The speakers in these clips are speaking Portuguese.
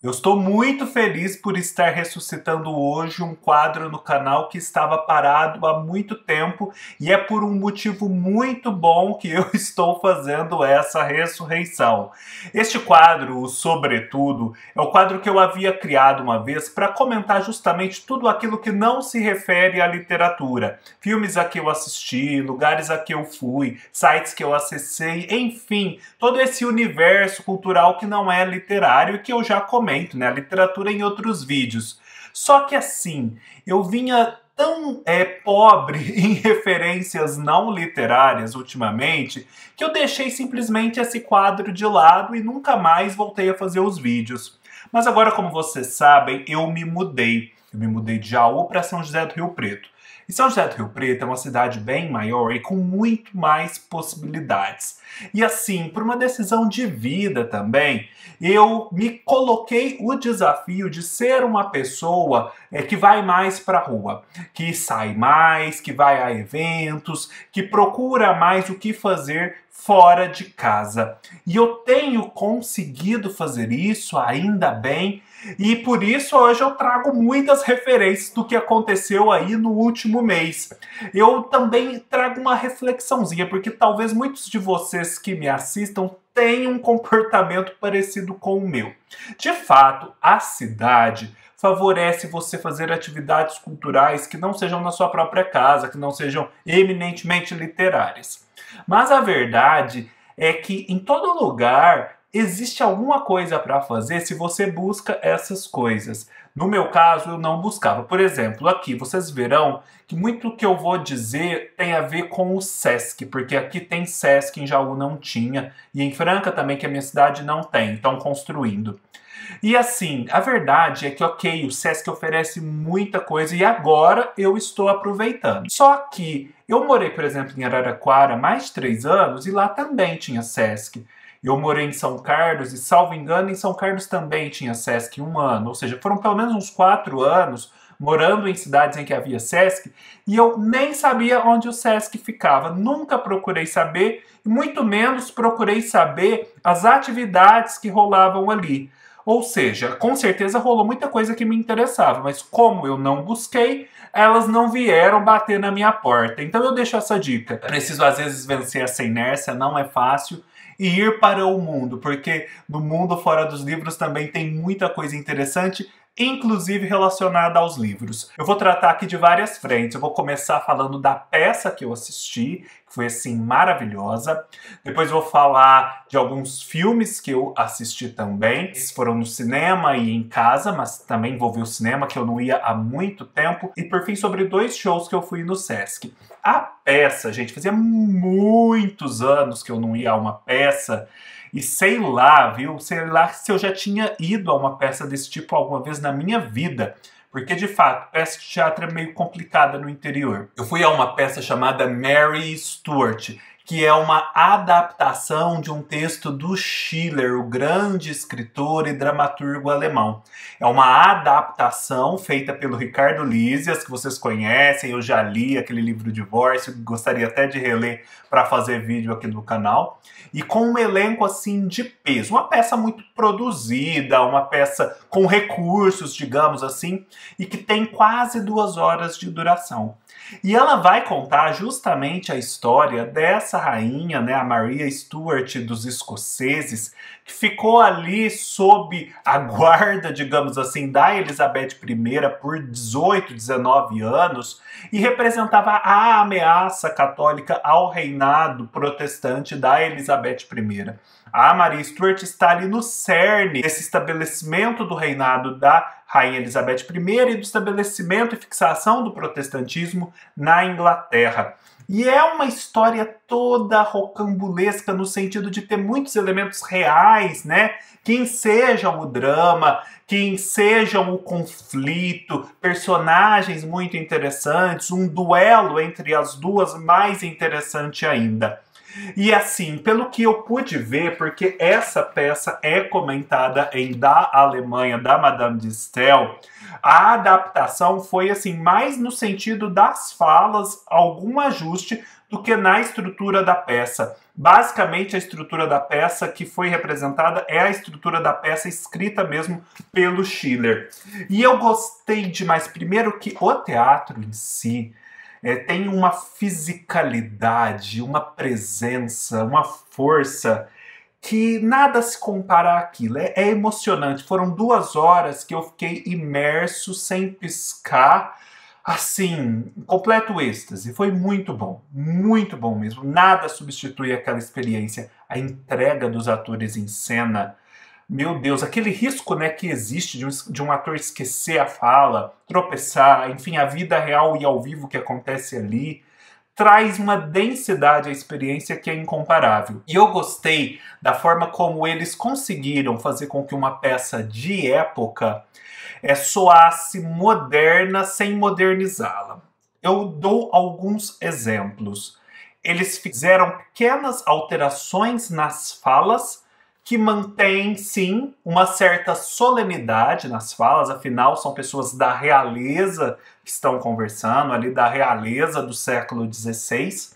Eu estou muito feliz por estar ressuscitando hoje um quadro no canal que estava parado há muito tempo e é por um motivo muito bom que eu estou fazendo essa ressurreição. Este quadro, o Sobretudo, é o quadro que eu havia criado uma vez para comentar justamente tudo aquilo que não se refere à literatura. Filmes a que eu assisti, lugares a que eu fui, sites que eu acessei, enfim, todo esse universo cultural que não é literário e que eu já comento, né, a literatura em outros vídeos. Só que assim, eu vinha tão pobre em referências não literárias ultimamente que eu deixei simplesmente esse quadro de lado e nunca mais voltei a fazer os vídeos. Mas agora, como vocês sabem, eu me mudei. Eu me mudei de Jaú para São José do Rio Preto. E São José do Rio Preto é uma cidade bem maior e com muito mais possibilidades. E assim, por uma decisão de vida também, eu me coloquei o desafio de ser uma pessoa que vai mais para a rua, que sai mais, que vai a eventos, que procura mais o que fazer fora de casa. E eu tenho conseguido fazer isso, ainda bem, e por isso hoje eu trago muitas referências do que aconteceu aí no último mês. Eu também trago uma reflexãozinha, porque talvez muitos de vocês que me assistam tenham um comportamento parecido com o meu. De fato, a cidade favorece você fazer atividades culturais que não sejam na sua própria casa, que não sejam eminentemente literárias. Mas a verdade é que em todo lugar existe alguma coisa para fazer se você busca essas coisas. No meu caso, eu não buscava. Por exemplo, aqui vocês verão que muito que eu vou dizer tem a ver com o Sesc, porque aqui tem Sesc, em Jaú não tinha, e em Franca também, que a minha cidade não tem, estão construindo. E assim, a verdade é que, ok, o Sesc oferece muita coisa e agora eu estou aproveitando. Só que eu morei, por exemplo, em Araraquara há mais de 3 anos e lá também tinha Sesc. Eu morei em São Carlos e, salvo engano, em São Carlos também tinha Sesc 1 ano. Ou seja, foram pelo menos uns 4 anos morando em cidades em que havia Sesc e eu nem sabia onde o Sesc ficava. Nunca procurei saber e muito menos procurei saber as atividades que rolavam ali. Ou seja, com certeza rolou muita coisa que me interessava, mas como eu não busquei, elas não vieram bater na minha porta. Então eu deixo essa dica. Preciso às vezes vencer essa inércia, não é fácil, e ir para o mundo, porque no mundo fora dos livros também tem muita coisa interessante, inclusive relacionada aos livros. Eu vou tratar aqui de várias frentes. Eu vou começar falando da peça que eu assisti, que foi assim maravilhosa. Depois eu vou falar de alguns filmes que eu assisti também. Esses foram no cinema e em casa, mas também envolveu o cinema, que eu não ia há muito tempo. E por fim, sobre 2 shows que eu fui no Sesc. A peça, gente, fazia muitos anos que eu não ia a uma peça. E sei lá, viu? Sei lá se eu já tinha ido a uma peça desse tipo alguma vez na minha vida. Porque, de fato, peça de teatro é meio complicada no interior. Eu fui a uma peça chamada Mary Stuart, que é uma adaptação de um texto do Schiller, o grande escritor e dramaturgo alemão. É uma adaptação feita pelo Ricardo Lísias, que vocês conhecem, eu já li aquele livro Divórcio, gostaria até de reler para fazer vídeo aqui no canal. E com um elenco assim de peso, uma peça muito produzida, uma peça com recursos, digamos assim, e que tem quase 2 horas de duração. E ela vai contar justamente a história dessa rainha, né, a Maria Stuart dos escoceses, que ficou ali sob a guarda, digamos assim, da Elizabeth I por 18, 19 anos e representava a ameaça católica ao reinado protestante da Elizabeth I. A Maria Stuart está ali no cerne desse estabelecimento do reinado da Rainha Elizabeth I e do estabelecimento e fixação do protestantismo na Inglaterra. E é uma história toda rocambolesca no sentido de ter muitos elementos reais, né? Que ensejam o drama, que ensejam o conflito, personagens muito interessantes, um duelo entre as duas mais interessante ainda. E assim, pelo que eu pude ver, porque essa peça é comentada em Da Alemanha, da Madame de Staël, a adaptação foi assim mais no sentido das falas, algum ajuste do que na estrutura da peça. Basicamente, a estrutura da peça que foi representada é a estrutura da peça escrita mesmo pelo Schiller. E eu gostei demais, primeiro que o teatro em si tem uma fisicalidade, uma presença, uma força que nada se compara àquilo. É emocionante. Foram 2 horas que eu fiquei imerso, sem piscar, assim, completo êxtase. Foi muito bom mesmo. Nada substitui aquela experiência. A entrega dos atores em cena. Meu Deus, aquele risco, né, que existe de um ator esquecer a fala, tropeçar, enfim, a vida real e ao vivo que acontece ali, traz uma densidade à experiência que é incomparável. E eu gostei da forma como eles conseguiram fazer com que uma peça de época soasse moderna sem modernizá-la. Eu dou alguns exemplos. Eles fizeram pequenas alterações nas falas que mantém, sim, uma certa solenidade nas falas, afinal, são pessoas da realeza que estão conversando, ali da realeza do século XVI,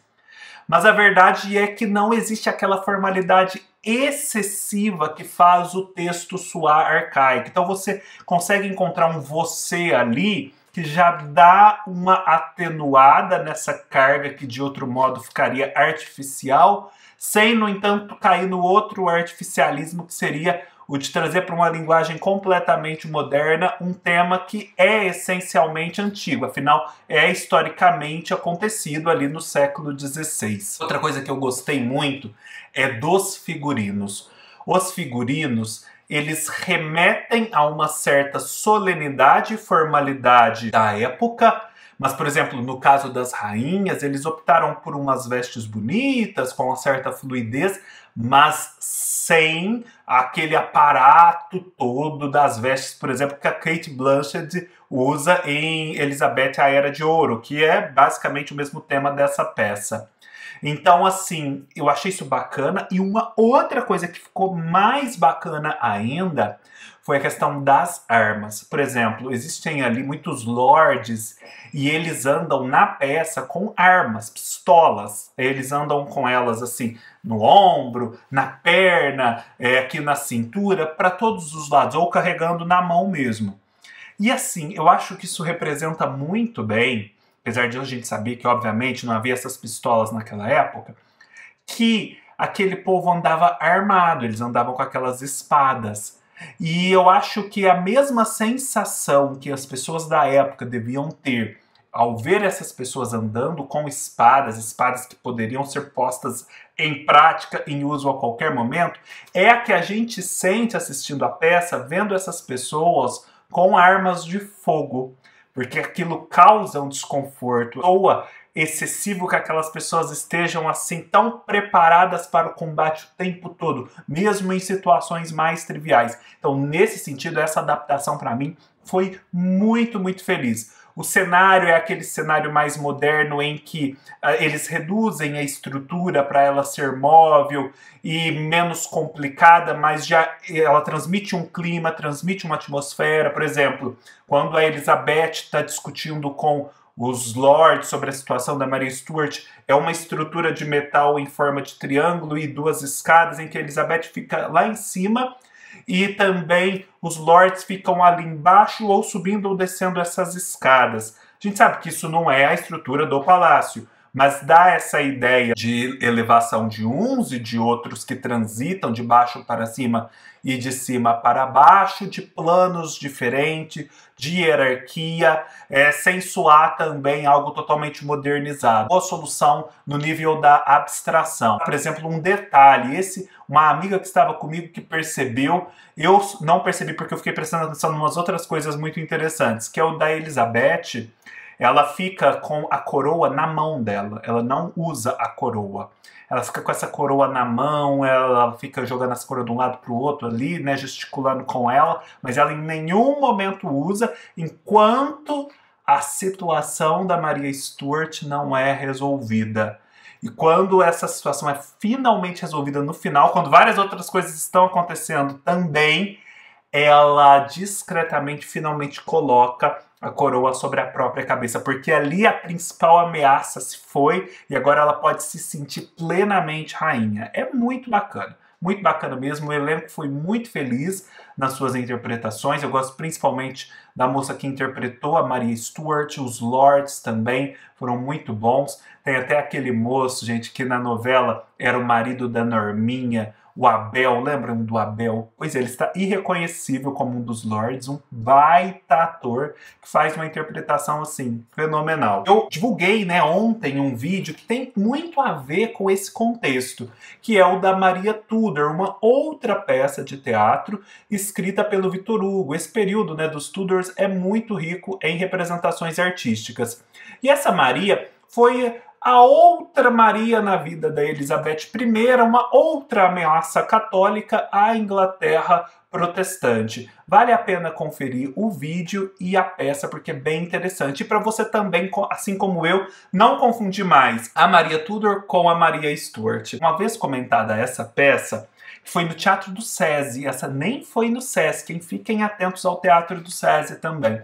mas a verdade é que não existe aquela formalidade excessiva que faz o texto soar arcaico. Então você consegue encontrar um você ali que já dá uma atenuada nessa carga que de outro modo ficaria artificial, sem, no entanto, cair no outro artificialismo que seria o de trazer para uma linguagem completamente moderna um tema que é essencialmente antigo, afinal é historicamente acontecido ali no século XVI. Outra coisa que eu gostei muito é dos figurinos. Os figurinos, eles remetem a uma certa solenidade e formalidade da época, mas, por exemplo, no caso das rainhas, eles optaram por umas vestes bonitas, com uma certa fluidez, mas sem aquele aparato todo das vestes, por exemplo, que a Cate Blanchett usa em Elizabeth, a Era de Ouro, que é basicamente o mesmo tema dessa peça. Então, assim, eu achei isso bacana. E uma outra coisa que ficou mais bacana ainda foi a questão das armas. Por exemplo, existem ali muitos lords e eles andam na peça com armas, pistolas. Eles andam com elas assim no ombro, na perna, aqui na cintura, para todos os lados, ou carregando na mão mesmo. E assim, eu acho que isso representa muito bem, apesar de a gente saber que obviamente não havia essas pistolas naquela época, que aquele povo andava armado, eles andavam com aquelas espadas. E eu acho que a mesma sensação que as pessoas da época deviam ter ao ver essas pessoas andando com espadas, espadas que poderiam ser postas em prática, em uso a qualquer momento, é a que a gente sente assistindo a peça, vendo essas pessoas com armas de fogo, porque aquilo causa um desconforto ou excessivo que aquelas pessoas estejam assim tão preparadas para o combate o tempo todo, mesmo em situações mais triviais. Então, nesse sentido, essa adaptação para mim foi muito feliz. O cenário é aquele cenário mais moderno em que eles reduzem a estrutura para ela ser móvel e menos complicada, mas já ela transmite um clima, transmite uma atmosfera. Por exemplo, quando a Elizabeth está discutindo com os lords sobre a situação da Maria Stuart, é uma estrutura de metal em forma de triângulo e 2 escadas em que a Elizabeth fica lá em cima e também os lords ficam ali embaixo ou subindo ou descendo essas escadas. A gente sabe que isso não é a estrutura do palácio, mas dá essa ideia de elevação de uns e de outros que transitam de baixo para cima e de cima para baixo, de planos diferentes, de hierarquia, sem soar também algo totalmente modernizado. Boa solução no nível da abstração. Por exemplo, um detalhe, uma amiga que estava comigo que percebeu, eu não percebi porque eu fiquei prestando atenção em umas outras coisas muito interessantes, que é o da Elizabeth. Ela fica com a coroa na mão dela, ela não usa a coroa. Ela fica com essa coroa na mão, ela fica jogando essa coroa de um lado para o outro ali, né, gesticulando com ela, mas ela em nenhum momento usa, enquanto a situação da Maria Stuart não é resolvida. E quando essa situação é finalmente resolvida no final, quando várias outras coisas estão acontecendo também, ela discretamente finalmente coloca a coroa sobre a própria cabeça, porque ali a principal ameaça se foi e agora ela pode se sentir plenamente rainha. É muito bacana mesmo. O elenco foi muito feliz nas suas interpretações. Eu gosto principalmente da moça que interpretou a Maria Stuart, os Lords também foram muito bons. Tem até aquele moço, gente, que na novela era o marido da Norminha, o Abel, lembram do Abel? Pois é, ele está irreconhecível como um dos Lords, um baita ator que faz uma interpretação assim, fenomenal. Eu divulguei, né, ontem um vídeo que tem muito a ver com esse contexto, que é o da Maria Tudor, uma outra peça de teatro escrita pelo Victor Hugo. Esse período, né, dos Tudors é muito rico em representações artísticas. E essa Maria foi a outra Maria na vida da Elizabeth I, uma outra ameaça católica à Inglaterra protestante. Vale a pena conferir o vídeo e a peça porque é bem interessante. E para você também, assim como eu, não confundir mais a Maria Tudor com a Maria Stuart. Uma vez comentada essa peça, foi no Teatro do SESI, essa nem foi no Sesc, hein? Fiquem atentos ao Teatro do SESI também.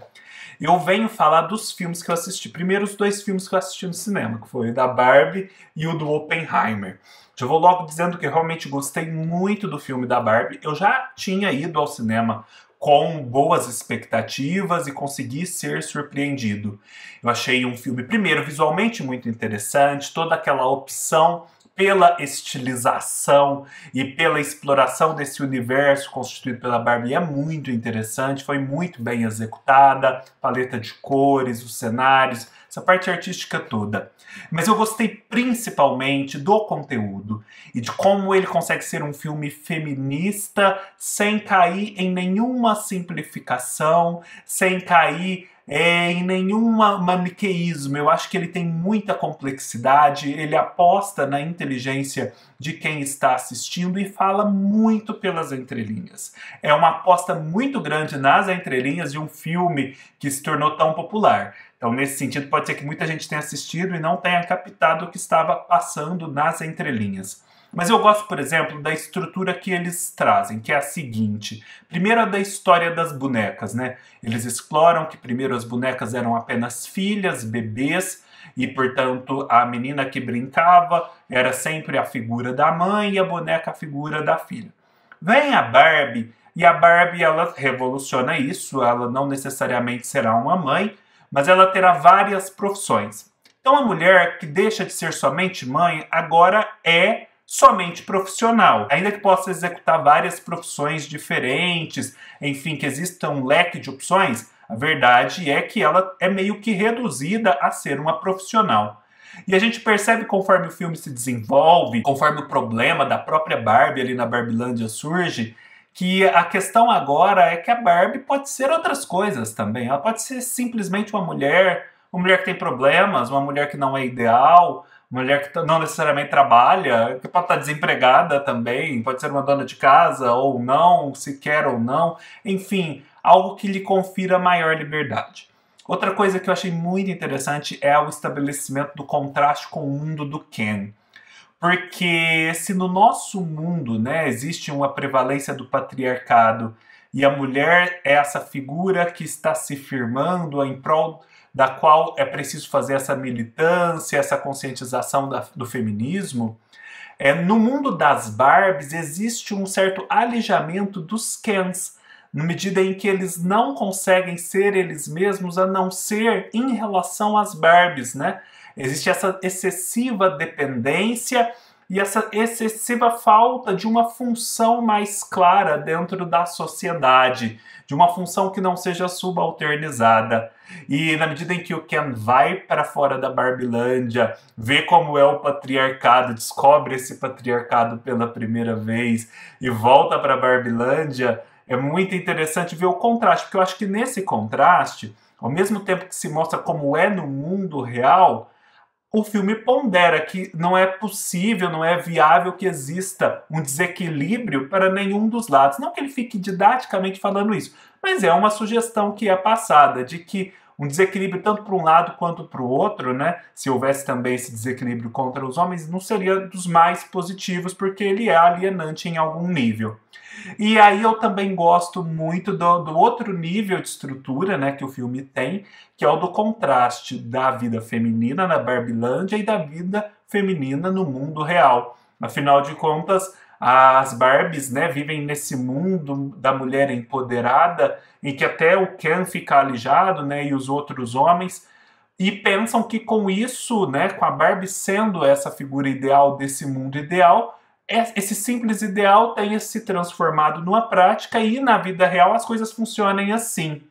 Eu venho falar dos filmes que eu assisti. Primeiro, os 2 filmes que eu assisti no cinema, que foi o da Barbie e o do Oppenheimer. Já vou logo dizendo que eu realmente gostei muito do filme da Barbie. Eu já tinha ido ao cinema com boas expectativas e consegui ser surpreendido. Eu achei um filme, primeiro, visualmente muito interessante, toda aquela opção pela estilização e pela exploração desse universo constituído pela Barbie é muito interessante, foi muito bem executada, paleta de cores, os cenários, essa parte artística toda. Mas eu gostei principalmente do conteúdo e de como ele consegue ser um filme feminista sem cair em nenhuma simplificação, sem cair em nenhum maniqueísmo. Eu acho que ele tem muita complexidade, ele aposta na inteligência de quem está assistindo e fala muito pelas entrelinhas. É uma aposta muito grande nas entrelinhas de um filme que se tornou tão popular. Então, nesse sentido, pode ser que muita gente tenha assistido e não tenha captado o que estava passando nas entrelinhas. Mas eu gosto, por exemplo, da estrutura que eles trazem, que é a seguinte. Primeiro, a da história das bonecas, né? Eles exploram que primeiro as bonecas eram apenas filhas, bebês, e, portanto, a menina que brincava era sempre a figura da mãe e a boneca a figura da filha. Vem a Barbie, e a Barbie, ela revoluciona isso, ela não necessariamente será uma mãe, mas ela terá várias profissões. Então, a mulher que deixa de ser somente mãe, agora é somente profissional, ainda que possa executar várias profissões diferentes, enfim, que exista um leque de opções, a verdade é que ela é meio que reduzida a ser uma profissional. E a gente percebe conforme o filme se desenvolve, conforme o problema da própria Barbie ali na Barbilândia surge, que a questão agora é que a Barbie pode ser outras coisas também. Ela pode ser simplesmente uma mulher que tem problemas, uma mulher que não é ideal, uma mulher que não necessariamente trabalha, que pode estar desempregada também, pode ser uma dona de casa ou não, se quer ou não. Enfim, algo que lhe confira maior liberdade. Outra coisa que eu achei muito interessante é o estabelecimento do contraste com o mundo do Ken. Porque se no nosso mundo, né, existe uma prevalência do patriarcado e a mulher é essa figura que está se firmando em prol da qual é preciso fazer essa militância, essa conscientização do feminismo, no mundo das Barbies existe um certo alijamento dos Kens, na medida em que eles não conseguem ser eles mesmos a não ser em relação às Barbies, né? Existe essa excessiva dependência e essa excessiva falta de uma função mais clara dentro da sociedade, de uma função que não seja subalternizada. E na medida em que o Ken vai para fora da Barbilândia, vê como é o patriarcado, descobre esse patriarcado pela primeira vez e volta para a Barbilândia, é muito interessante ver o contraste, porque eu acho que nesse contraste, ao mesmo tempo que se mostra como é no mundo real, o filme pondera que não é possível, não é viável que exista um desequilíbrio para nenhum dos lados. Não que ele fique didaticamente falando isso, mas é uma sugestão que é passada, de que um desequilíbrio tanto para um lado quanto para o outro, né? Se houvesse também esse desequilíbrio contra os homens, não seria dos mais positivos, porque ele é alienante em algum nível. E aí eu também gosto muito do outro nível de estrutura, né, que o filme tem, que é o do contraste da vida feminina na Barbilândia e da vida feminina no mundo real. Afinal de contas, as Barbies, né, vivem nesse mundo da mulher empoderada, em que até o Ken fica alijado, né, e os outros homens, e pensam que com isso, né, com a Barbie sendo essa figura ideal desse mundo ideal, esse simples ideal tenha se transformado numa prática e na vida real as coisas funcionem assim.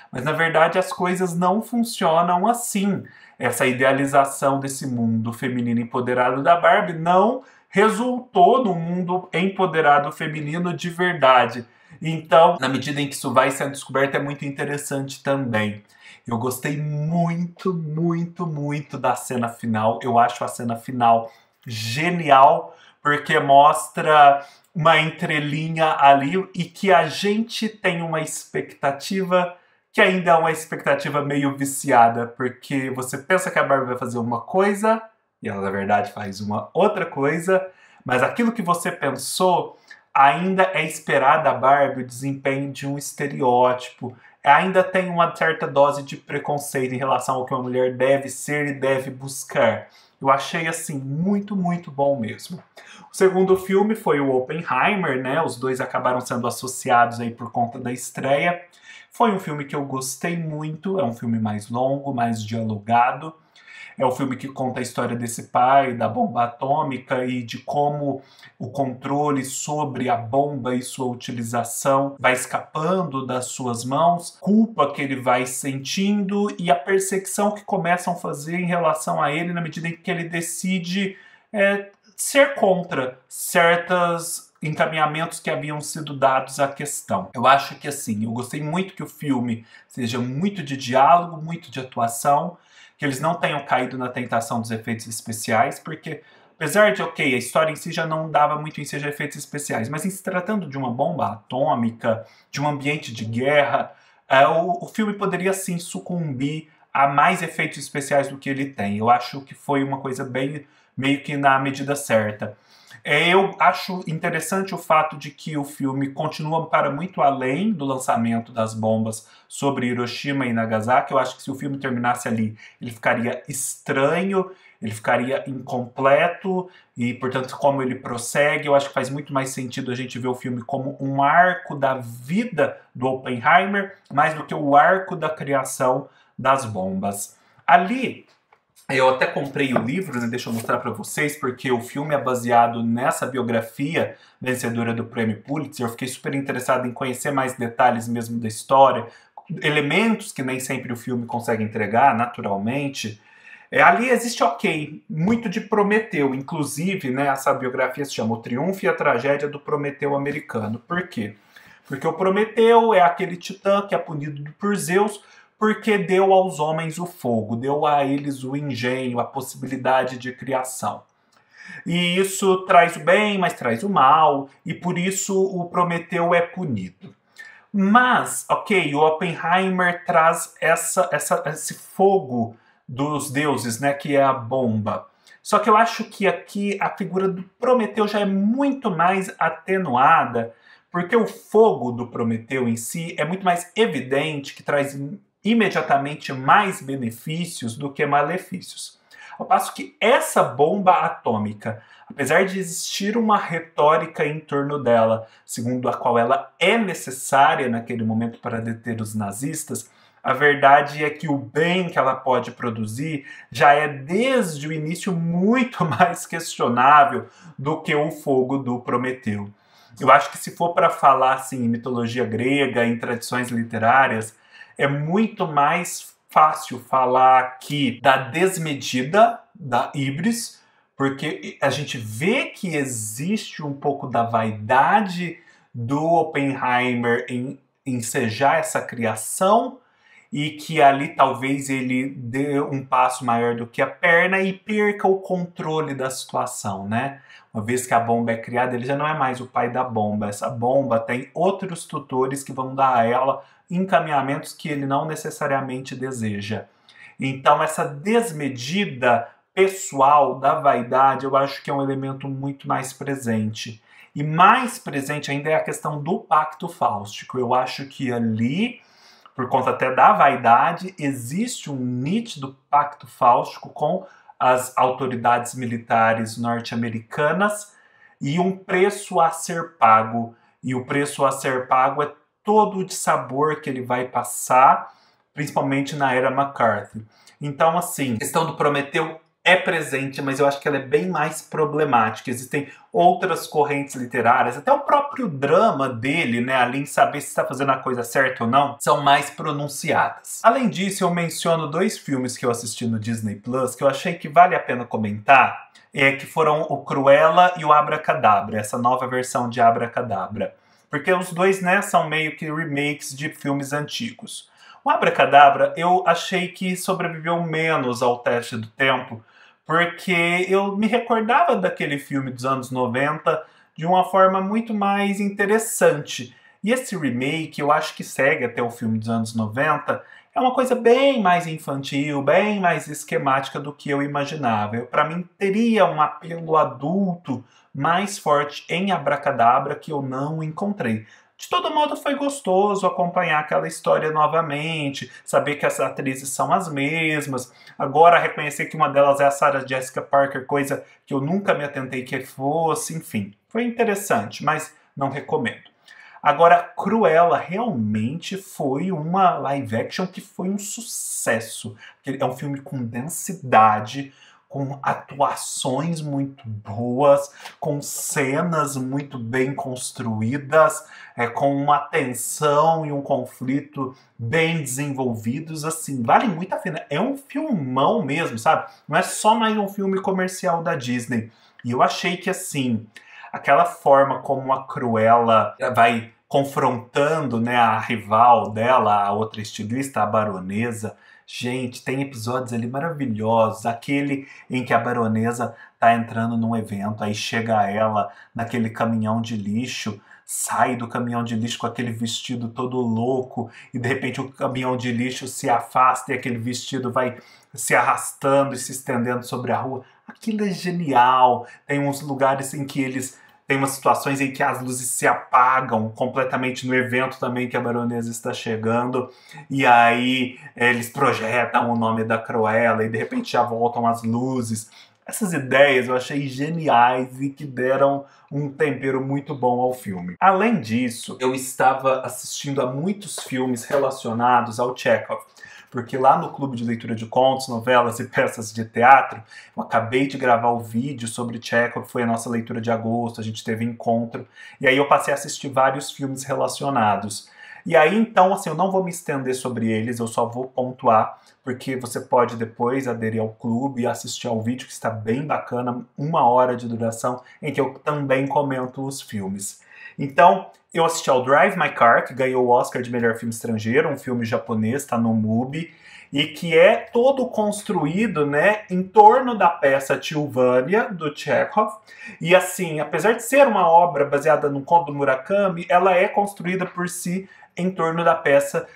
Mas na verdade as coisas não funcionam assim. Essa idealização desse mundo feminino empoderado da Barbie não resultou num mundo empoderado feminino de verdade. Então, na medida em que isso vai sendo descoberto, é muito interessante também. Eu gostei muito, muito, muito da cena final. Eu acho a cena final genial, porque mostra uma entrelinha ali e que a gente tem uma expectativa que ainda é uma expectativa meio viciada, porque você pensa que a Barbie vai fazer uma coisa e ela na verdade faz uma outra coisa, mas aquilo que você pensou ainda é esperar da Barbie o desempenho de um estereótipo, ainda tem uma certa dose de preconceito em relação ao que uma mulher deve ser e deve buscar. Eu achei, assim, muito, muito bom mesmo. O segundo filme foi o Oppenheimer, né? Os dois acabaram sendo associados aí por conta da estreia. Foi um filme que eu gostei muito, é um filme mais longo, mais dialogado. É o filme que conta a história desse pai, da bomba atômica e de como o controle sobre a bomba e sua utilização vai escapando das suas mãos, culpa que ele vai sentindo e a perseguição que começam a fazer em relação a ele na medida em que ele decide ser contra certos encaminhamentos que haviam sido dados à questão. Eu acho que assim, eu gostei muito que o filme seja muito de diálogo, muito de atuação, que eles não tenham caído na tentação dos efeitos especiais, porque apesar de, ok, a história em si já não dava muito em si de efeitos especiais, mas em se tratando de uma bomba atômica, de um ambiente de guerra, o filme poderia sim sucumbir a mais efeitos especiais do que ele tem. Eu acho que foi uma coisa bem meio que na medida certa. Eu acho interessante o fato de que o filme continua para muito além do lançamento das bombas sobre Hiroshima e Nagasaki. Eu acho que se o filme terminasse ali, ele ficaria estranho, ele ficaria incompleto e, portanto, como ele prossegue, eu acho que faz muito mais sentido a gente ver o filme como um arco da vida do Oppenheimer, mais do que o arco da criação das bombas. Ali, eu até comprei o livro, né? Deixa eu mostrar para vocês, porque o filme é baseado nessa biografia vencedora do Prêmio Pulitzer. Eu fiquei super interessado em conhecer mais detalhes mesmo da história, elementos que nem sempre o filme consegue entregar, naturalmente. Ali existe, ok, muito de Prometeu, inclusive, né, essa biografia se chama O Triunfo e a Tragédia do Prometeu Americano. Por quê? Porque o Prometeu é aquele titã que é punido por Zeus porque deu aos homens o fogo, deu a eles o engenho, a possibilidade de criação. E isso traz o bem, mas traz o mal, e por isso o Prometeu é punido. Mas, ok, o Oppenheimer traz esse fogo dos deuses, né, que é a bomba. Só que eu acho que aqui a figura do Prometeu já é muito mais atenuada, porque o fogo do Prometeu em si é muito mais evidente, que traz imediatamente mais benefícios do que malefícios. Ao passo que essa bomba atômica, apesar de existir uma retórica em torno dela, segundo a qual ela é necessária naquele momento para deter os nazistas, a verdade é que o bem que ela pode produzir já é desde o início muito mais questionável do que o fogo do Prometeu. Eu acho que se for para falar assim, em mitologia grega, em tradições literárias, é muito mais fácil falar aqui da desmedida da híbris, porque a gente vê que existe um pouco da vaidade do Oppenheimer em ensejar essa criação, e que ali talvez ele dê um passo maior do que a perna e perca o controle da situação, né? Uma vez que a bomba é criada, ele já não é mais o pai da bomba. Essa bomba tem outros tutores que vão dar a ela encaminhamentos que ele não necessariamente deseja. Então, essa desmedida pessoal da vaidade, eu acho que é um elemento muito mais presente. E mais presente ainda é a questão do pacto fáustico. Eu acho que ali, por conta até da vaidade, existe um nítido pacto fáustico com as autoridades militares norte-americanas e um preço a ser pago. E o preço a ser pago é todo o dissabor que ele vai passar, principalmente na era McCarthy. Então, assim, a questão do Prometeu é presente, mas eu acho que ela é bem mais problemática. Existem outras correntes literárias, até o próprio drama dele, né, ali em saber se está fazendo a coisa certa ou não, são mais pronunciadas. Além disso, eu menciono 2 filmes que eu assisti no Disney Plus que eu achei que vale a pena comentar, que foram o Cruella e o Abracadabra, essa nova versão de Abracadabra. Porque os 2, né, são meio que remakes de filmes antigos. O Abracadabra eu achei que sobreviveu menos ao teste do tempo, porque eu me recordava daquele filme dos anos 90 de uma forma muito mais interessante. E esse remake, eu acho que segue até o filme dos anos 90, é uma coisa bem mais infantil, bem mais esquemática do que eu imaginava. Para mim, teria um apelo adulto mais forte em Abracadabra que eu não encontrei. De todo modo, foi gostoso acompanhar aquela história novamente, saber que as atrizes são as mesmas. Agora, reconhecer que uma delas é a Sarah Jessica Parker, coisa que eu nunca me atentei que fosse, enfim. Foi interessante, mas não recomendo. Agora, Cruella realmente foi uma live action que foi um sucesso. É um filme com densidade, com atuações muito boas, com cenas muito bem construídas, com uma tensão e um conflito bem desenvolvidos, assim, vale muito a pena. É um filmão mesmo, sabe? Não é só mais um filme comercial da Disney. E eu achei que, assim, aquela forma como a Cruella vai confrontando, né, a rival dela, a outra estilista, a baronesa. Gente, tem episódios ali maravilhosos. Aquele em que a baronesa tá entrando num evento, aí chega ela naquele caminhão de lixo, sai do caminhão de lixo com aquele vestido todo louco, e de repente o caminhão de lixo se afasta e aquele vestido vai se arrastando e se estendendo sobre a rua. Aquilo é genial. Tem uns lugares em que eles... Tem umas situações em que as luzes se apagam completamente no evento também que a baronesa está chegando. E aí eles projetam o nome da Cruella e de repente já voltam as luzes. Essas ideias eu achei geniais e que deram um tempero muito bom ao filme. Além disso, eu estava assistindo a muitos filmes relacionados ao Chekhov. Porque lá no Clube de Leitura de Contos, Novelas e Peças de Teatro, eu acabei de gravar o vídeo sobre Chekhov, foi a nossa leitura de agosto, a gente teve encontro, e aí eu passei a assistir vários filmes relacionados. E aí, então, assim, eu não vou me estender sobre eles, eu só vou pontuar, porque você pode depois aderir ao clube e assistir ao vídeo, que está bem bacana, 1 hora de duração, em que eu também comento os filmes. Então, eu assisti ao Drive My Car, que ganhou o Oscar de melhor filme estrangeiro, um filme japonês, está no MUBI, e que é todo construído, né, em torno da peça Tilvânia, do Chekhov. E assim, apesar de ser uma obra baseada no conto do Murakami, ela é construída por si em torno da peça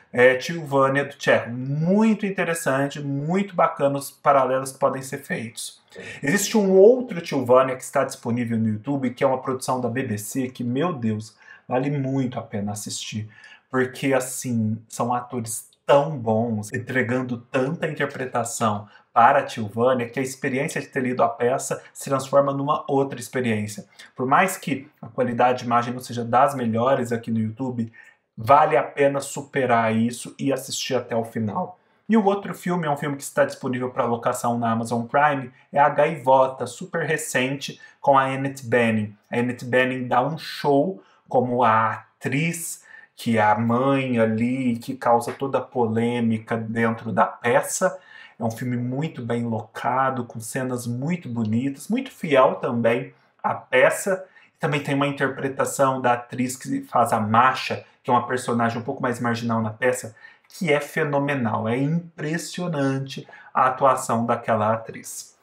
Tilvânia, do Chekhov. Muito interessante, muito bacana os paralelos que podem ser feitos. Existe um outro Tilvânia que está disponível no YouTube, que é uma produção da BBC, que, meu Deus, vale muito a pena assistir. Porque, assim, são atores tão bons, entregando tanta interpretação para a Tilvânia, que a experiência de ter lido a peça se transforma numa outra experiência. Por mais que a qualidade de imagem não seja das melhores aqui no YouTube, vale a pena superar isso e assistir até o final. E o outro filme é um filme que está disponível para locação na Amazon Prime, é A Gaivota, super recente, com a Annette Bening. A Annette Bening dá um show como a atriz, que é a mãe ali, que causa toda a polêmica dentro da peça. É um filme muito bem locado, com cenas muito bonitas, muito fiel também à peça. Também tem uma interpretação da atriz que faz a Masha, que é uma personagem um pouco mais marginal na peça, que é fenomenal. É impressionante a atuação daquela atriz.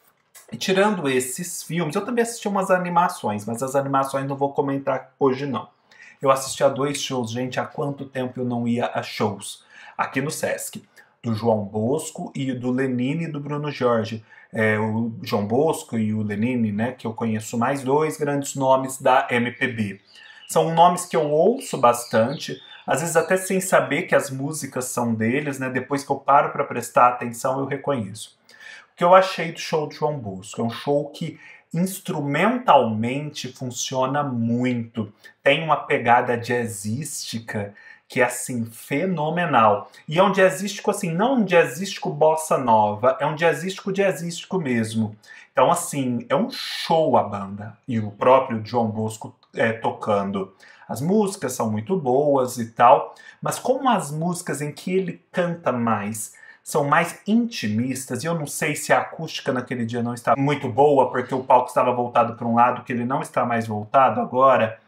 E tirando esses filmes, eu também assisti umas animações, mas as animações não vou comentar hoje não. Eu assisti a 2 shows, gente, há quanto tempo eu não ia a shows? Aqui no Sesc, do João Bosco e do Lenine e do Bruno Jorge. O João Bosco e o Lenine, né, que eu conheço mais, 2 grandes nomes da MPB. São nomes que eu ouço bastante, às vezes até sem saber que as músicas são deles, né, depois que eu paro para prestar atenção eu reconheço. O que eu achei do show do João Bosco? É um show que instrumentalmente funciona muito. Tem uma pegada jazzística que é assim fenomenal. E é um jazzístico assim, não um jazzístico bossa nova, é um jazzístico mesmo. Então assim, é um show a banda e o próprio João Bosco tocando. As músicas são muito boas e tal, mas como as músicas em que ele canta mais são mais intimistas, e eu não sei se a acústica naquele dia não estava muito boa, porque o palco estava voltado para um lado que ele não está mais voltado agora,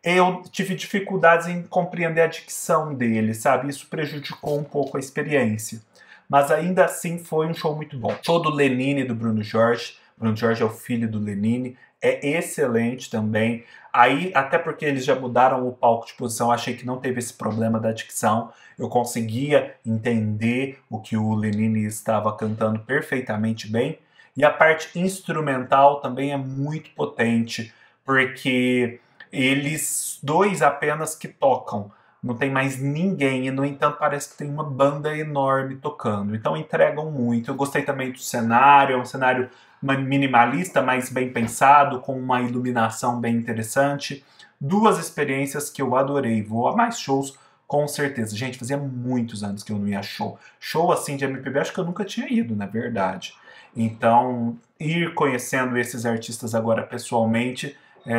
eu tive dificuldades em compreender a dicção dele, sabe? Isso prejudicou um pouco a experiência. Mas ainda assim foi um show muito bom. Show do Lenine e do Bruno Jorge. Bruno Jorge é o filho do Lenine. É excelente também. Aí, até porque eles já mudaram o palco de posição, achei que não teve esse problema da dicção. Eu conseguia entender o que o Lenine estava cantando perfeitamente bem. E a parte instrumental também é muito potente, porque eles 2 apenas que tocam. Não tem mais ninguém, e no entanto parece que tem uma banda enorme tocando. Então entregam muito. Eu gostei também do cenário, é um cenário minimalista, mas bem pensado, com uma iluminação bem interessante. 2 experiências que eu adorei. Vou a mais shows, com certeza. Gente, fazia muitos anos que eu não ia a show. Show assim de MPB, acho que eu nunca tinha ido, na verdade. Então, ir conhecendo esses artistas agora pessoalmente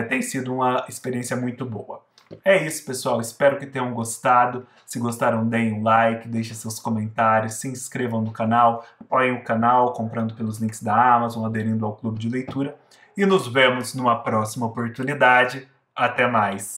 tem sido uma experiência muito boa. É isso, pessoal. Espero que tenham gostado. Se gostaram, deem um like, deixem seus comentários, se inscrevam no canal, apoiem o canal comprando pelos links da Amazon, aderindo ao clube de leitura. E nos vemos numa próxima oportunidade. Até mais!